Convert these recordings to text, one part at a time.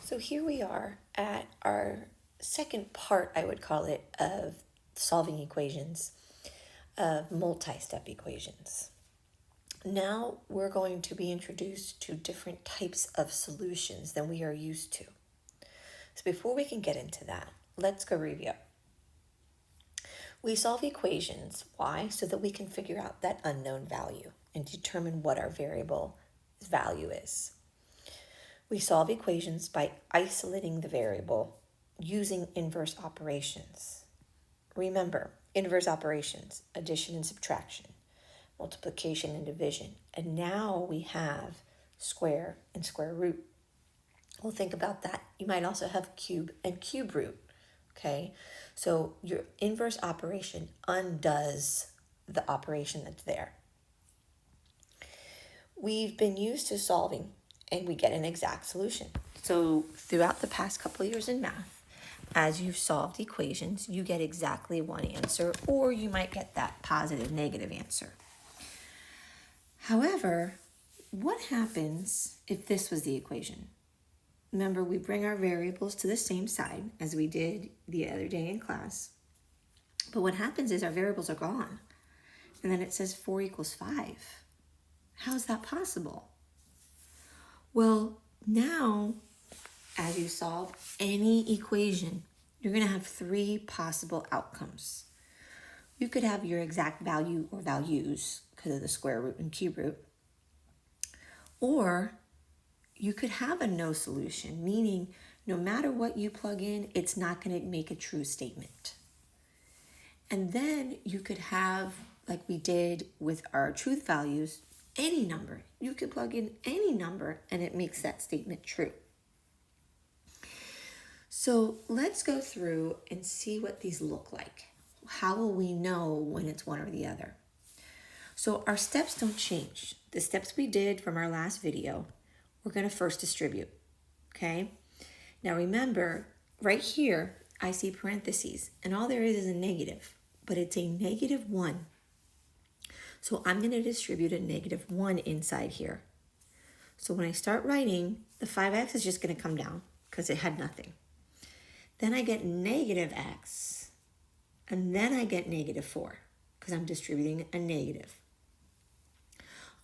So here we are at our second part, I would call it, of solving equations, of multi-step equations. Now we're going to be introduced to different types of solutions than we are used to. So before we can get into that, let's go review. We solve equations. Why? So that we can figure out that unknown value and determine what our variable value is. We solve equations by isolating the variable using inverse operations. Remember, inverse operations, addition and subtraction, multiplication and division. And now we have square and square root. Well, think about that. You might also have cube and cube root. Okay, so your inverse operation undoes the operation that's there. We've been used to solving and we get an exact solution. So throughout the past couple of years in math, as you've solved equations, you get exactly one answer, or you might get that positive, negative answer. However, what happens if this was the equation? Remember, we bring our variables to the same side as we did the other day in class. But what happens is our variables are gone. And then it says 4 equals 5. How is that possible? Well, now, as you solve any equation, you're going to have 3 possible outcomes. You could have your exact value or values because of the square root and cube root. Or you could have a no solution, meaning no matter what you plug in, it's not going to make a true statement. And then you could have, like we did with our truth values, any number. You could plug in any number and it makes that statement true. So let's go through and see what these look like. How will we know when it's one or the other? So our steps don't change. The steps we did from our last video, we're going to first distribute, okay? Now remember, right here, I see parentheses, and all there is a negative, but it's a -1. So I'm going to distribute a -1 inside here. So when I start writing, the 5x is just going to come down because it had nothing. Then I get -x, and then I get -4 because I'm distributing a negative.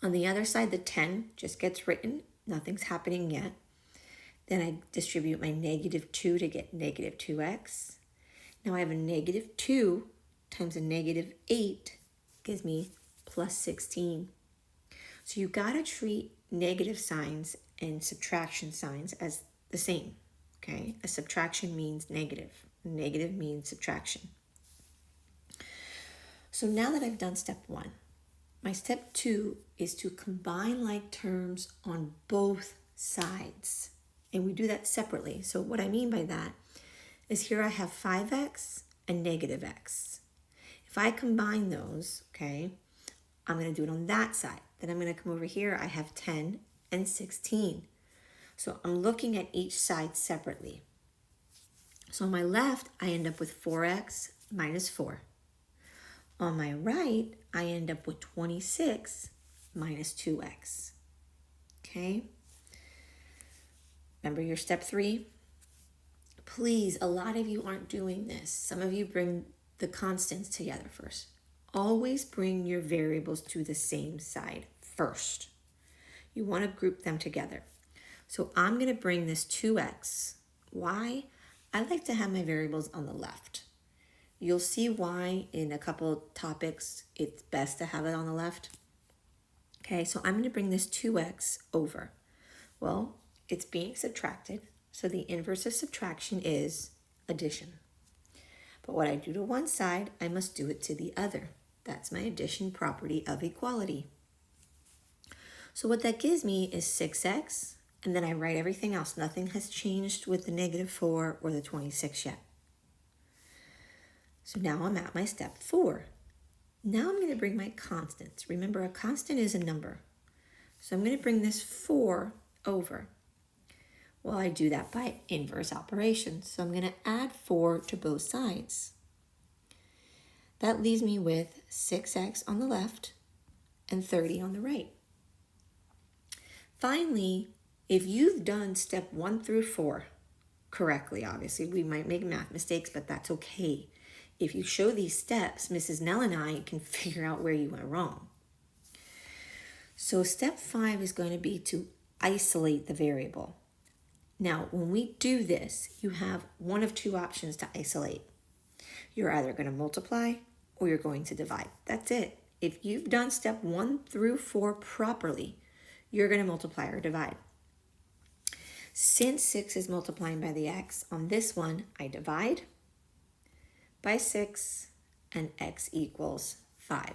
On the other side, the 10 just gets written. Nothing's happening yet. Then I distribute my -2 to get -2x. Now I have a -2 times a -8 gives me +16. So you got to treat negative signs and subtraction signs as the same, okay? A subtraction means negative. Negative means subtraction. So now that I've done step 1, my step 2 is to combine like terms on both sides. And we do that separately. So what I mean by that is here I have 5x and -x. If I combine those, okay, I'm going to do it on that side. Then I'm going to come over here. I have 10 and 16. So I'm looking at each side separately. So on my left, I end up with 4x minus 4. On my right, I end up with 26 minus 2x. Okay? Remember your step 3? Please, a lot of you aren't doing this. Some of you bring the constants together first. Always bring your variables to the same side first. You want to group them together. So I'm going to bring this 2x. Why? I like to have my variables on the left. You'll see why in a couple topics it's best to have it on the left. Okay, so I'm going to bring this 2x over. Well, it's being subtracted, so the inverse of subtraction is addition. But what I do to one side, I must do it to the other. That's my addition property of equality. So what that gives me is 6x, and then I write everything else. Nothing has changed with the -4 or the 26 yet. So now I'm at my step 4. Now I'm going to bring my constants. Remember, a constant is a number. So I'm going to bring this 4 over. Well, I do that by inverse operations. So I'm going to add 4 to both sides. That leaves me with 6x on the left and 30 on the right. Finally, If you've done step 1 through 4 correctly, obviously, we might make math mistakes, but that's okay. If you show these steps, Mrs. Nell and I can figure out where you went wrong. So step 5 is going to be to isolate the variable. Now, when we do this, you have one of two options to isolate. You're either going to multiply or you're going to divide. That's it. If you've done step 1 through 4 properly, you're going to multiply or divide. Since 6 is multiplying by the x, on this one, I divide by 6 and x equals 5.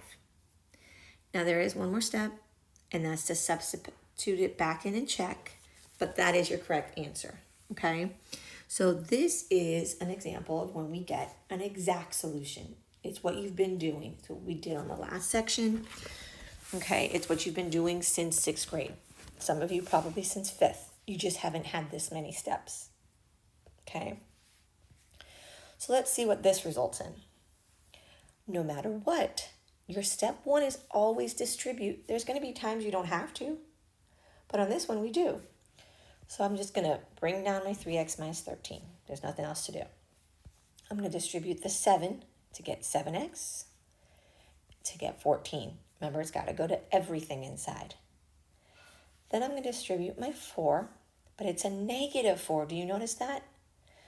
Now there is one more step, and that's to substitute it back in and check, but that is your correct answer, okay? So this is an example of when we get an exact solution. It's what you've been doing. It's what we did on the last section, okay? It's what you've been doing since 6th grade. Some of you probably since 5th. You just haven't had this many steps, okay? So let's see what this results in. No matter what, your step 1 is always distribute. There's going to be times you don't have to, but on this one we do. So I'm just going to bring down my 3x minus 13. There's nothing else to do. I'm going to distribute the 7 to get 7x to get 14. Remember, it's got to go to everything inside. Then I'm going to distribute my 4, but it's a negative 4. Do you notice that?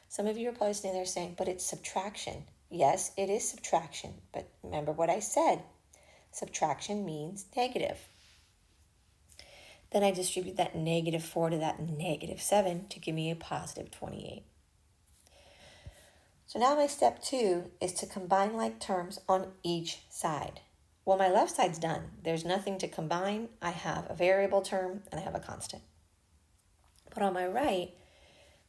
Some of you are probably sitting there saying, but it's subtraction. Yes, it is subtraction, but remember what I said. Subtraction means negative. Then I distribute that negative 4 to that negative 7 to give me a positive 28. So now my step 2 is to combine like terms on each side. Well, my left side's done. There's nothing to combine. I have a variable term and I have a constant. But on my right,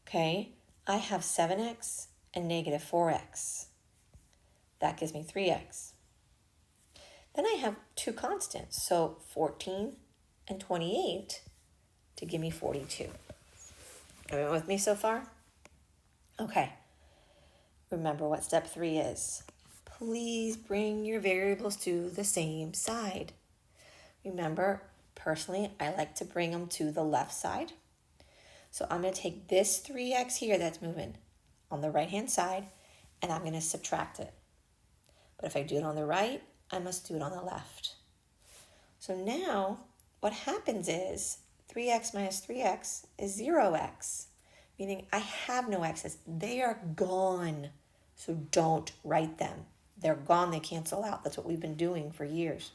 okay, I have 7x and negative 4x. That gives me 3x. Then I have two constants, so 14 and 28 to give me 42. Everyone with me so far? Okay. Remember what step 3 is. Please bring your variables to the same side. Remember, personally, I like to bring them to the left side. So I'm going to take this 3x here that's moving on the right-hand side, and I'm going to subtract it. But if I do it on the right, I must do it on the left. So now what happens is 3x minus 3x is 0x, meaning I have no x's. They are gone, so don't write them. They're gone, they cancel out. That's what we've been doing for years.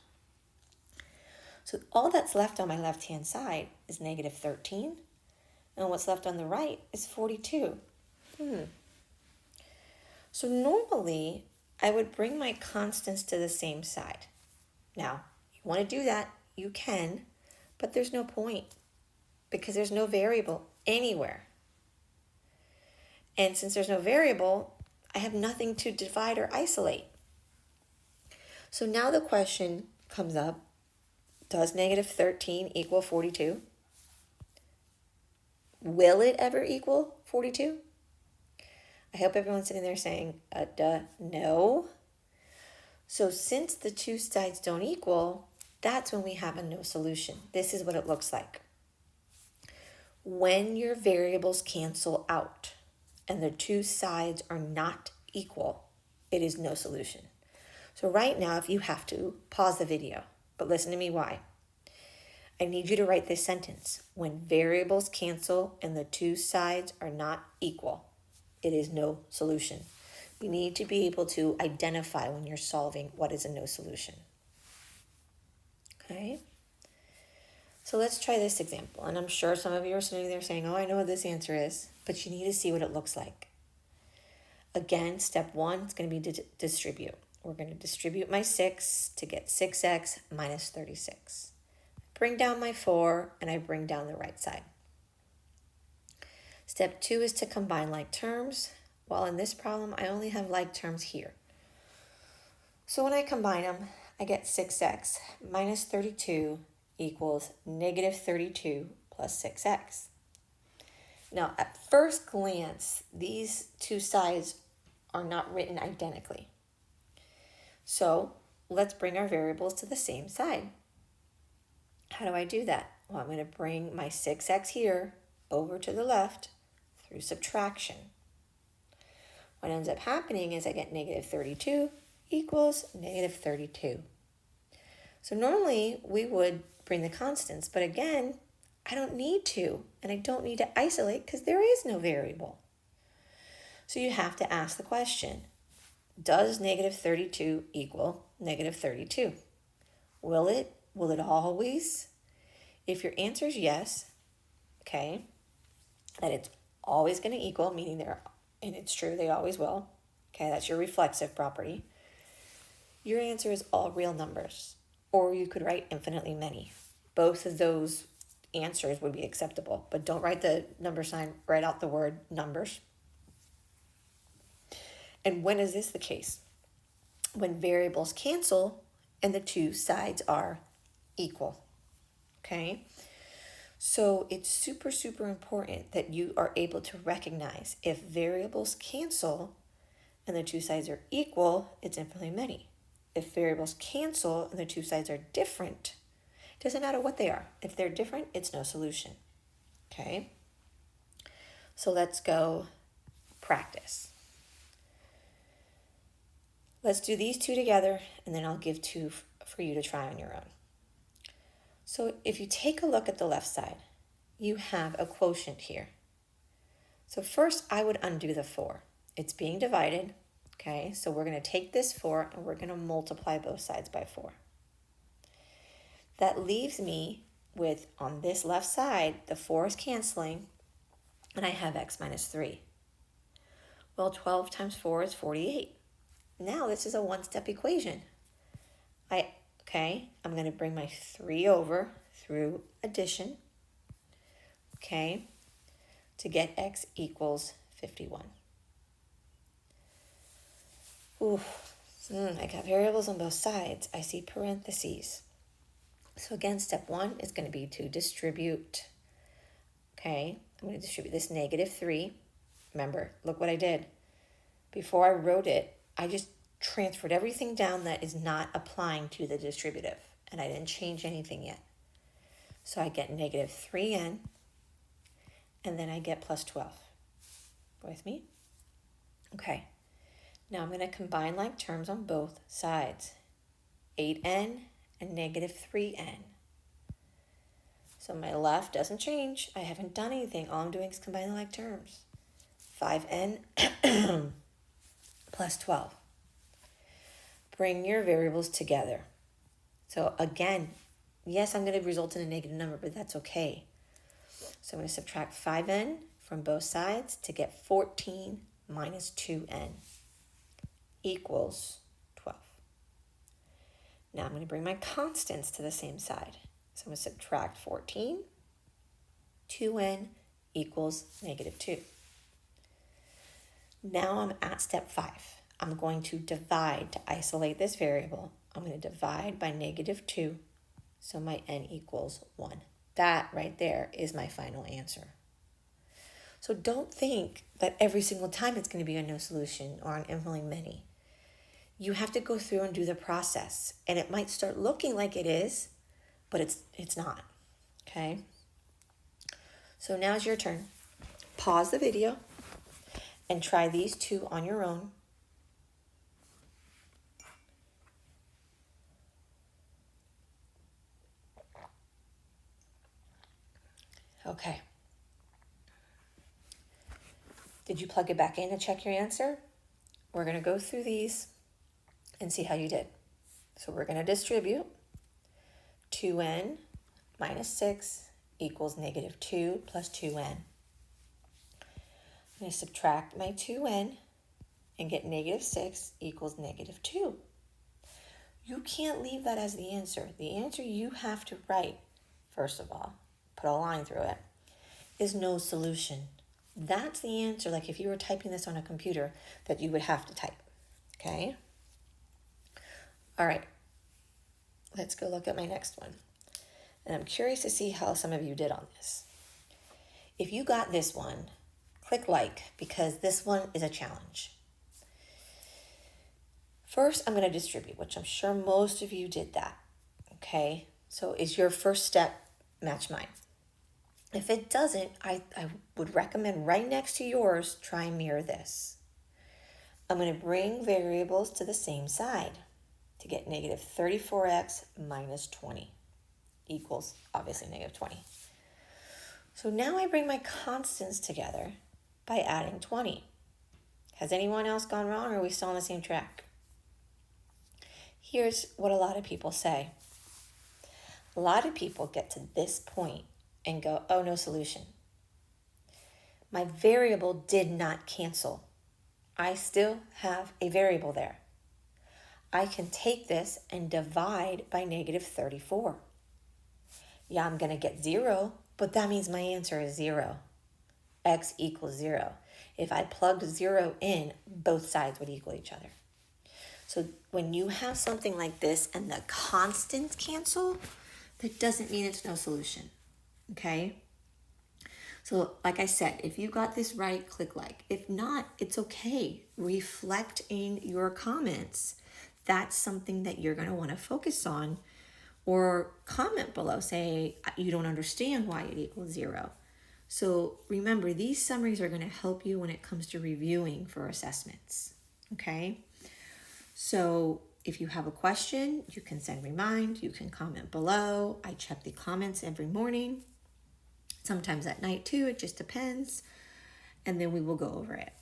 So all that's left on my left-hand side is negative 13, and what's left on the right is 42. So normally, I would bring my constants to the same side. Now, you want to do that, you can, but there's no point because there's no variable anywhere. And since there's no variable, I have nothing to divide or isolate. So now the question comes up, does negative 13 equal 42? Will it ever equal 42? I hope everyone's sitting there saying, no. So since the two sides don't equal, that's when we have a no solution. This is what it looks like. When your variables cancel out and the two sides are not equal, it is no solution. So right now, if you have to, pause the video, but listen to me why. I need you to write this sentence. When variables cancel and the two sides are not equal, it is no solution. You need to be able to identify when you're solving what is a no solution. Okay? So let's try this example. And I'm sure some of you are sitting there saying, oh, I know what this answer is, but you need to see what it looks like. Again, step 1 is going to be to distribute. We're going to distribute my 6 to get 6x minus 36. Bring down my 4, and I bring down the right side. Step 2 is to combine like terms. Well, in this problem, I only have like terms here. So when I combine them, I get 6x minus 32 equals negative 32 plus 6x. Now, at first glance, these two sides are not written identically. So let's bring our variables to the same side. How do I do that? Well, I'm going to bring my 6x here over to the left through subtraction. What ends up happening is I get negative 32 equals negative 32. So normally we would bring the constants, but again, I don't need to, and I don't need to isolate because there is no variable. So you have to ask the question, does negative 32 equal negative 32? Will it? Will it always? If your answer is yes, okay, that it's always going to equal, meaning and it's true, they always will, okay, that's your reflexive property. Your answer is all real numbers, or you could write infinitely many. Both of those answers would be acceptable, but don't write the number sign, write out the word numbers. And when is this the case? When variables cancel and the two sides are equal, okay? So it's super, super important that you are able to recognize if variables cancel and the two sides are equal, it's infinitely many. If variables cancel and the two sides are different, it doesn't matter what they are. If they're different, it's no solution, okay? So let's go practice. Let's do these two together, and then I'll give two for you to try on your own. So if you take a look at the left side, you have a quotient here. So first I would undo the 4. It's being divided, okay? So we're going to take this 4 and we're going to multiply both sides by 4. That leaves me with, on this left side, the 4 is canceling, and I have x minus 3. Well, 12 times 4 is 48. Now this is a one-step equation. I'm going to bring my 3 over through addition, okay, to get x equals 51. I got variables on both sides. I see parentheses. So again, step 1 is going to be to distribute. Okay, I'm going to distribute this negative 3. Remember, look what I did. Before I wrote it, I just transferred everything down that is not applying to the distributive, and I didn't change anything yet. So I get negative 3n, and then I get plus 12. With me? Okay. Now I'm going to combine like terms on both sides. 8n and negative 3n. So my left doesn't change. I haven't done anything. All I'm doing is combine the like terms. 5n plus 12. Bring your variables together. So again, yes, I'm going to result in a negative number, but that's okay. So I'm going to subtract 5n from both sides to get 14 minus 2n equals 12. Now I'm going to bring my constants to the same side. So I'm going to subtract 14. 2n equals negative 2. Now I'm at step 5. I'm going to divide to isolate this variable. I'm going to divide by negative 2, so my n equals 1. That right there is my final answer. So don't think that every single time it's going to be a no solution or an infinitely many. You have to go through and do the process, and it might start looking like it is, but it's not, okay? So now's your turn. Pause the video and try these two on your own. Okay. Did you plug it back in to check your answer? We're going to go through these and see how you did. So we're going to distribute. 2n minus 6 equals negative 2 plus 2n. I'm going to subtract my 2n and get negative 6 equals negative 2. You can't leave that as the answer. The answer you have to write, first of all, put a line through it, is no solution. That's the answer, like if you were typing this on a computer, that you would have to type, okay? All right, let's go look at my next one. And I'm curious to see how some of you did on this. If you got this one, click like, because this one is a challenge. First, I'm going to distribute, which I'm sure most of you did that, okay? So is your first step match mine. If it doesn't, I would recommend right next to yours, try and mirror this. I'm going to bring variables to the same side to get negative 34x minus 20 equals, obviously, negative 20. So now I bring my constants together by adding 20. Has anyone else gone wrong, or are we still on the same track? Here's what a lot of people say. A lot of people get to this point and go, oh, no solution. My variable did not cancel. I still have a variable there. I can take this and divide by negative 34. Yeah, I'm going to get 0, but that means my answer is 0. X equals 0. If I plugged 0 in, both sides would equal each other. So when you have something like this and the constants cancel, that doesn't mean it's no solution, okay? So like I said, if you got this right, click like. If not, it's okay. Reflect in your comments. That's something that you're going to want to focus on, or comment below, say you don't understand why it equals 0. So remember, these summaries are going to help you when it comes to reviewing for assessments, okay? So if you have a question, you can send remind, you can comment below. I check the comments every morning, sometimes at night too, it just depends, and then we will go over it.